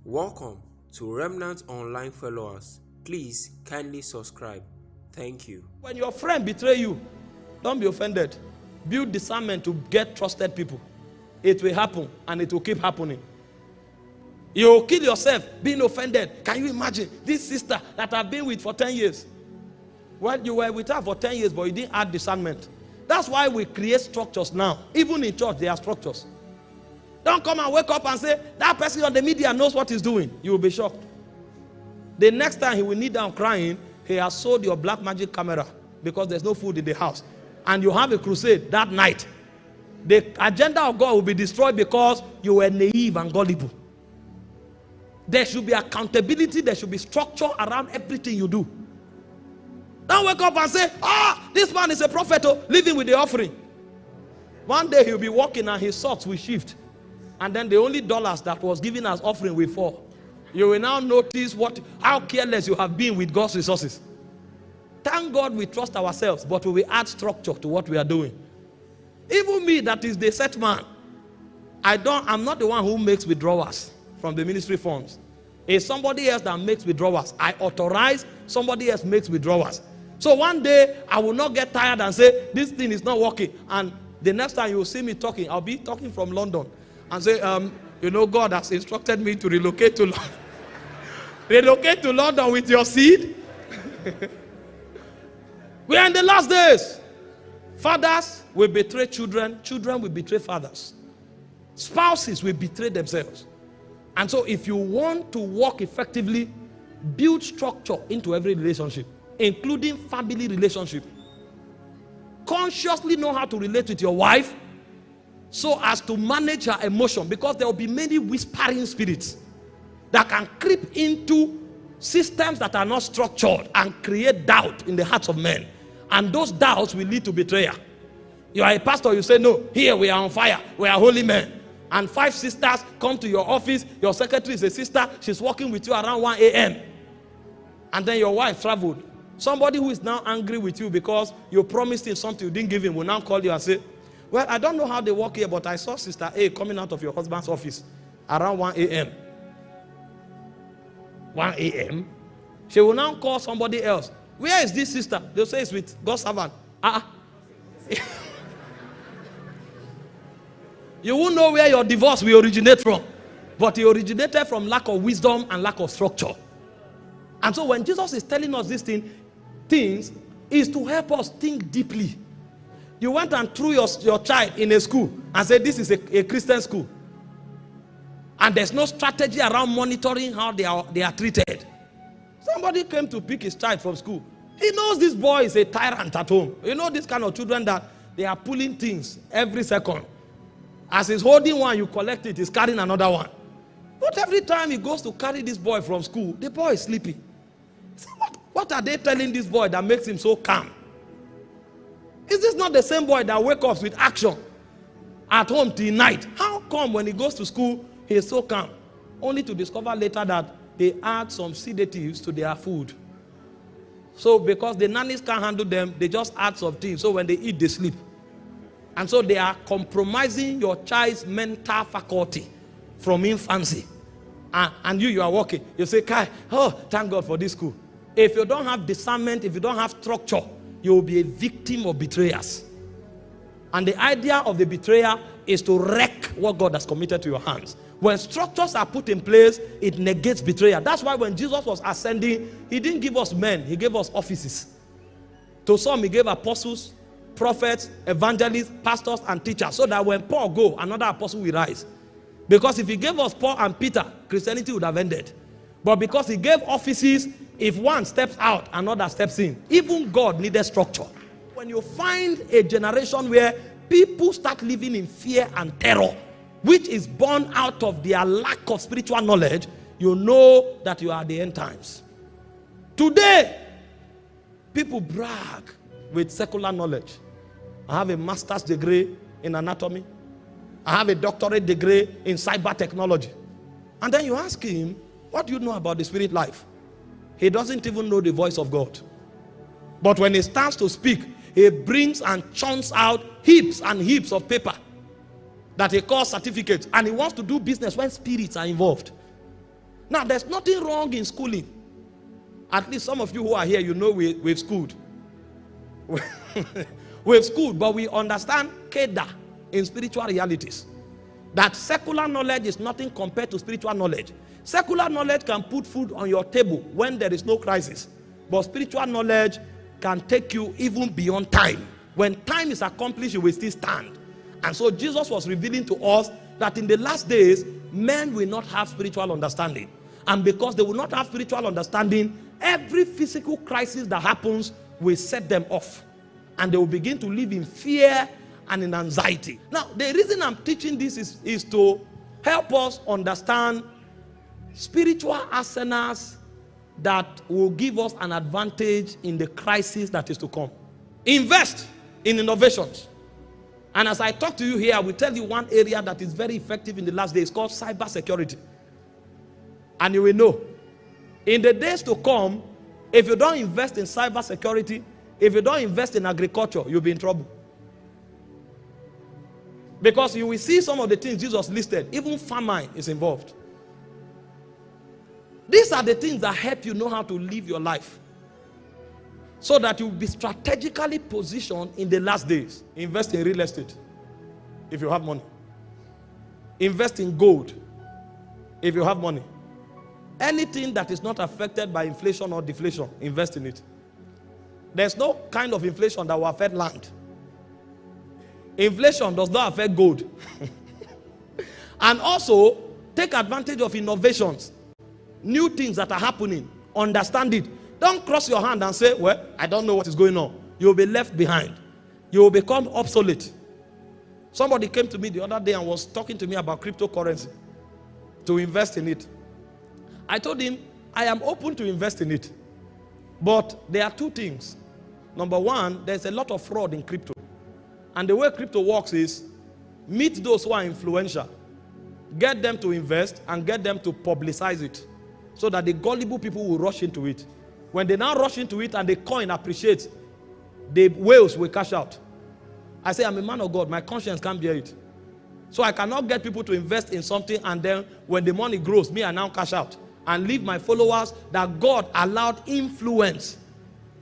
Welcome to Remnant Online followers. Please kindly subscribe. Thank you. When your friend betray you, don't be offended. Build discernment to get trusted people. It will happen and it will keep happening. You will kill yourself being offended. Can you imagine this sister that I've been with for 10 years? Well, you were with her for 10 years, but you didn't add discernment. That's why we create structures now. Even in church, there are structures. Don't come and wake up and say, that person on the media knows what he's doing. You will be shocked. The next time he will kneel down crying, he has sold your black magic camera because there's no food in the house. And you have a crusade that night. The agenda of God will be destroyed because you were naive and gullible. There should be accountability. There should be structure around everything you do. Don't wake up and say, this man is a prophet, living with the offering. One day he'll be walking and his socks will shift. And then the only dollars that was given as offering will fall. You will now notice how careless you have been with God's resources. Thank God we trust ourselves, but we will add structure to what we are doing. Even me, that is the set man, I'm not the one who makes withdrawals from the ministry funds. It's somebody else that makes withdrawals. I authorize, somebody else makes withdrawals. So one day, I will not get tired and say, this thing is not working. And the next time you will see me talking, I'll be talking from London. And say, God has instructed me to relocate to London. Relocate to London with your seed. We are in the last days. Fathers will betray children. Children will betray fathers. Spouses will betray themselves. And so if you want to work effectively, build structure into every relationship, including family relationship. Consciously know how to relate with your wife so as to manage her emotion, because there will be many whispering spirits that can creep into systems that are not structured and create doubt in the hearts of men. And those doubts will lead to betrayal. You are a pastor, you say, no, here we are on fire, we are holy men. And 5 sisters come to your office, your secretary is a sister, she's working with you around 1 a.m. And then your wife traveled. Somebody who is now angry with you because you promised him something you didn't give him will now call you and say, well, I don't know how they work here, but I saw Sister A coming out of your husband's office around 1 a.m. 1 a.m. She will now call somebody else. Where is this sister? They'll say it's with God's servant. You won't know where your divorce will originate from. But it originated from lack of wisdom and lack of structure. And so when Jesus is telling us these things, is to help us think deeply. You went and threw your child in a school and said this is a Christian school. And there's no strategy around monitoring how they are treated. Somebody came to pick his child from school. He knows this boy is a tyrant at home. You know this kind of children that they are pulling things every second. As he's holding one, you collect it, he's carrying another one. But every time he goes to carry this boy from school, the boy is sleeping. So what are they telling this boy that makes him so calm? Is this not the same boy that wakes up with action at home till night? How come when he goes to school, he is so calm? Only to discover later that they add some sedatives to their food. So because the nannies can't handle them, they just add some things. So when they eat, they sleep. And so they are compromising your child's mental faculty from infancy. And you are working. You say, Kai, thank God for this school. If you don't have discernment, if you don't have structure, you will be a victim of betrayers. And the idea of the betrayer is to wreck what God has committed to your hands. When structures are put in place, it negates betrayal. That's why when Jesus was ascending, he didn't give us men, he gave us offices. To some, he gave apostles, prophets, evangelists, pastors, and teachers, so that when Paul goes, another apostle will rise. Because if he gave us Paul and Peter, Christianity would have ended. But because he gave offices, if one steps out, another steps in. Even God needed structure. When you find a generation where people start living in fear and terror, which is born out of their lack of spiritual knowledge, you know that you are at the end times. Today, people brag with secular knowledge. I have a master's degree in anatomy. I have a doctorate degree in cyber technology. And then you ask him, what do you know about the spirit life? He doesn't even know the voice of God. But when he stands to speak, he brings and churns out heaps and heaps of paper that he calls certificates. And he wants to do business when spirits are involved. Now, there's nothing wrong in schooling. At least some of you who are here, you know we've schooled. We've schooled, but we understand Keda in spiritual realities. That secular knowledge is nothing compared to spiritual knowledge. Secular knowledge can put food on your table when there is no crisis. But spiritual knowledge can take you even beyond time. When time is accomplished, you will still stand. And so Jesus was revealing to us that in the last days, men will not have spiritual understanding. And because they will not have spiritual understanding, every physical crisis that happens will set them off. And they will begin to live in fear and in anxiety. Now, the reason I'm teaching this is to help us understand spiritual arsenals that will give us an advantage in the crisis that is to come. Invest in innovations. And as I talk to you here, I will tell you one area that is very effective in the last days called cyber security. And you will know, in the days to come, if you don't invest in cyber security, if you don't invest in agriculture, you'll be in trouble. Because you will see some of the things Jesus listed, even famine is involved. These are the things that help you know how to live your life, so that you'll be strategically positioned in the last days. Invest in real estate if you have money. Invest in gold if you have money. Anything that is not affected by inflation or deflation, invest in it. There's no kind of inflation that will affect land. Inflation does not affect gold. And also, take advantage of innovations. New things that are happening. Understand it. Don't cross your hand and say, well, I don't know what is going on. You will be left behind. You will become obsolete. Somebody came to me the other day and was talking to me about cryptocurrency, to invest in it. I told him, I am open to invest in it. But there are two things. Number one, there's a lot of fraud in crypto. And the way crypto works is, meet those who are influential, get them to invest, and get them to publicize it, so that the gullible people will rush into it. When they now rush into it and the coin appreciates, the whales will cash out. I say, I'm a man of God. My conscience can't bear it. So I cannot get people to invest in something, and then when the money grows, me, I now cash out and leave my followers that God allowed influence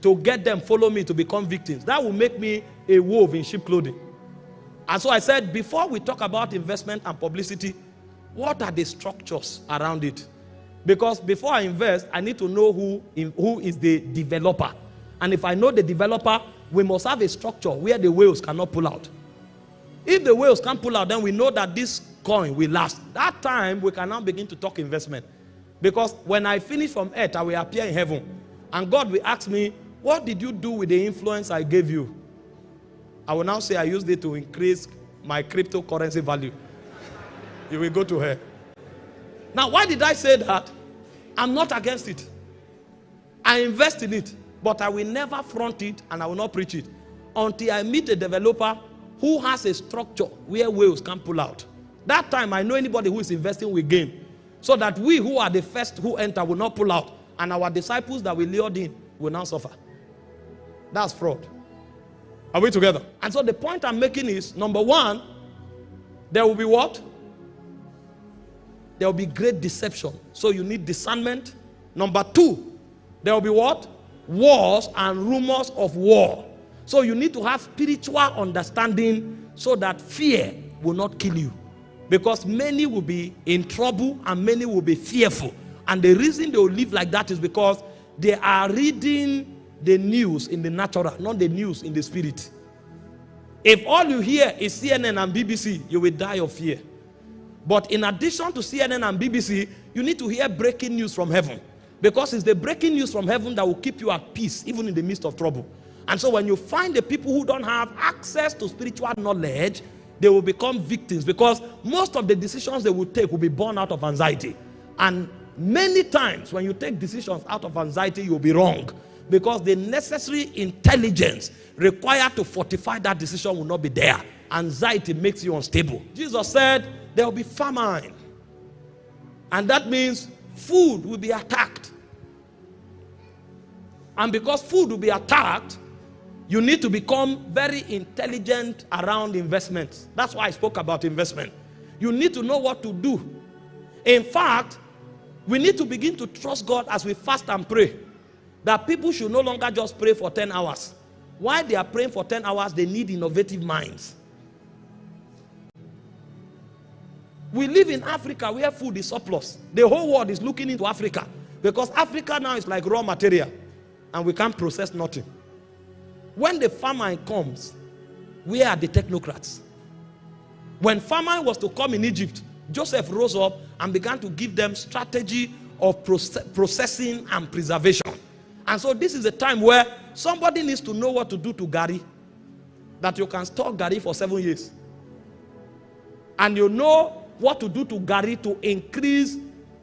to get them follow me to become victims. That will make me a wolf in sheep clothing. And so I said, before we talk about investment and publicity, what are the structures around it? Because before I invest, I need to know who is the developer. And if I know the developer, we must have a structure where the whales cannot pull out. If the whales can't pull out, then we know that this coin will last. That time, we can now begin to talk investment. Because when I finish from earth, I will appear in heaven. And God will ask me, what did you do with the influence I gave you? I will now say I used it to increase my cryptocurrency value. You will go to her. Now, why did I say that? I'm not against it. I invest in it, but I will never front it and I will not preach it until I meet a developer who has a structure where whales can pull out. That time, I know anybody who is investing will gain, so that we who are the first who enter will not pull out, and our disciples that we lured in will now suffer. That's fraud. Are we together? And so the point I'm making is, number one, there will be what? There will be great deception. So you need discernment. Number two, there will be what? Wars and rumors of war. So you need to have spiritual understanding so that fear will not kill you. Because many will be in trouble and many will be fearful. And the reason they will live like that is because they are reading the news in the natural, not the news in the spirit. If all you hear is CNN and BBC, you will die of fear. But in addition to CNN and BBC, you need to hear breaking news from heaven. Because it's the breaking news from heaven that will keep you at peace, even in the midst of trouble. And so when you find the people who don't have access to spiritual knowledge, they will become victims, because most of the decisions they will take will be born out of anxiety. And many times when you take decisions out of anxiety, you'll be wrong, because the necessary intelligence required to fortify that decision will not be there. Anxiety makes you unstable. Jesus said there will be famine, and that means food will be attacked. And because food will be attacked, you need to become very intelligent around investments. That's why I spoke about investment. You need to know what to do. In fact, We need to begin to trust God as we fast and pray. That people should no longer just pray for 10 hours. While they are praying for 10 hours, they need innovative minds. We live in Africa where food is surplus. The whole world is looking into Africa. Because Africa now is like raw material. And we can't process nothing. When the famine comes, where are the technocrats? When famine was to come in Egypt, Joseph rose up and began to give them strategy of processing and preservation. And so this is a time where somebody needs to know what to do to Gari. That you can store Gari for 7 years. And you know what to do to Gari to increase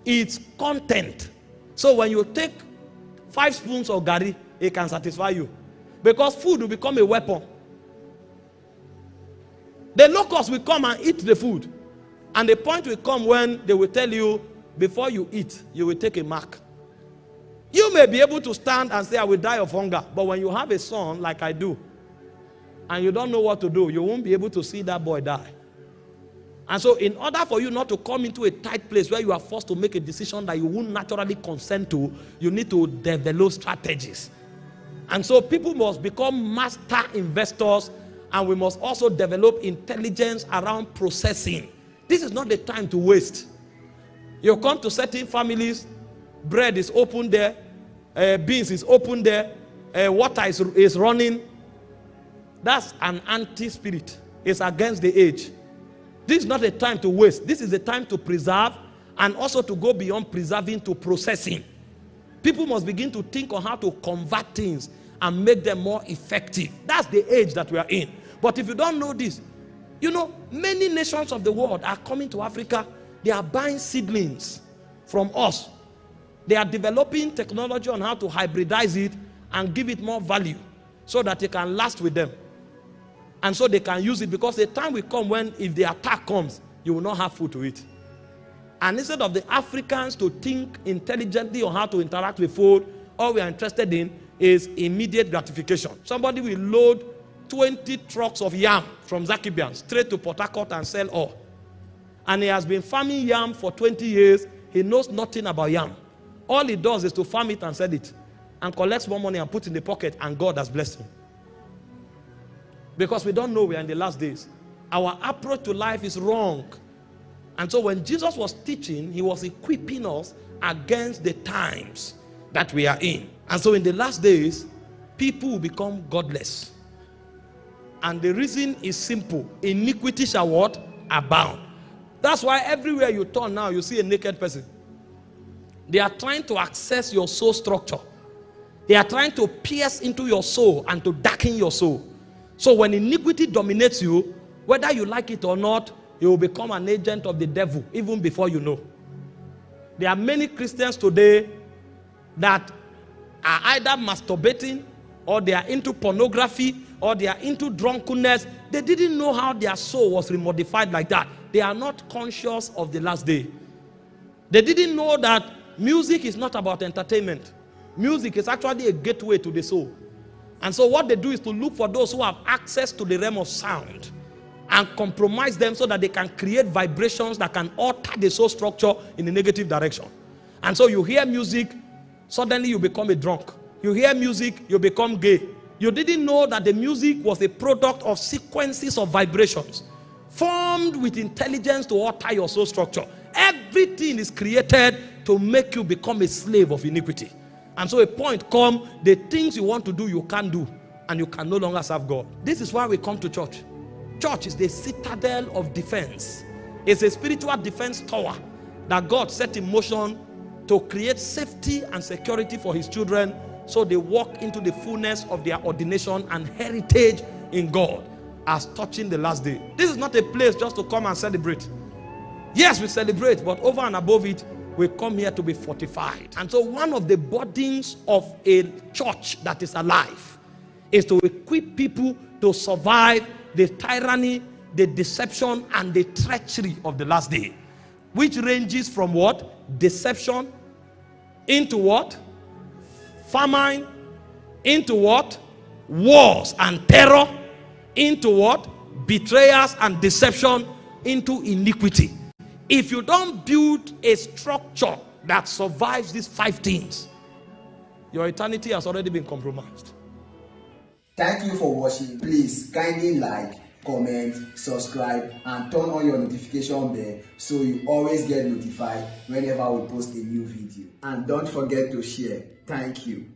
its content. So when you take 5 spoons of Gari, it can satisfy you. Because food will become a weapon. The locusts will come and eat the food. And the point will come when they will tell you, before you eat, you will take a mark. You may be able to stand and say, I will die of hunger. But when you have a son like I do, and you don't know what to do, you won't be able to see that boy die. And so in order for you not to come into a tight place where you are forced to make a decision that you won't naturally consent to, you need to develop strategies. And so people must become master investors, and we must also develop intelligence around processing. This is not the time to waste. You come to certain families, bread is open there, beans is open there, water is running. That's an anti-spirit. It's against the age. This is not a time to waste. This is a time to preserve and also to go beyond preserving to processing. People must begin to think on how to convert things and make them more effective. That's the age that we are in. But if you don't know this, you know, many nations of the world are coming to Africa. They are buying seedlings from us. They are developing technology on how to hybridize it and give it more value so that it can last with them. And so they can use it, because the time will come when, if the attack comes, you will not have food to eat. And instead of the Africans to think intelligently on how to interact with food, all we are interested in is immediate gratification. Somebody will load 20 trucks of yam from Zakibian straight to Port Harcourt and sell all. And he has been farming yam for 20 years. He knows nothing about yam. All he does is to farm it and sell it, and collects more money and put in the pocket, and God has blessed him. Because we don't know we are in the last days. Our approach to life is wrong. And so when Jesus was teaching, he was equipping us against the times that we are in. And so in the last days, people will become godless. And the reason is simple. Iniquity shall what? Abound. That's why everywhere you turn now, you see a naked person. They are trying to access your soul structure. They are trying to pierce into your soul and to darken your soul. So when iniquity dominates you, whether you like it or not, you will become an agent of the devil even before you know. There are many Christians today that are either masturbating, or they are into pornography, or they are into drunkenness. They didn't know how their soul was remodified like that. They are not conscious of the last day. They didn't know that music is not about entertainment. Music is actually a gateway to the soul. And so what they do is to look for those who have access to the realm of sound and compromise them so that they can create vibrations that can alter the soul structure in a negative direction. And so you hear music, suddenly you become a drunk. You hear music, you become gay. You didn't know that the music was a product of sequences of vibrations formed with intelligence to alter your soul structure. Everything is created to make you become a slave of iniquity. And so a point comes, the things you want to do, you can't do. And you can no longer serve God. This is why we come to church. Church is the citadel of defense. It's a spiritual defense tower that God set in motion to create safety and security for his children, so they walk into the fullness of their ordination and heritage in God as touching the last day. This is not a place just to come and celebrate. Yes, we celebrate, but over and above it, we come here to be fortified. And so one of the burdens of a church that is alive is to equip people to survive the tyranny, the deception, and the treachery of the last day, which ranges from what? Deception into what? Famine, into what? Wars and terror, into what? Betrayals and deception, into iniquity. If you don't build a structure that survives these 5 things, your eternity has already been compromised. Thank you for watching. Please kindly like, comment, subscribe, and turn on your notification bell so you always get notified whenever we post a new video. And don't forget to share. Thank you.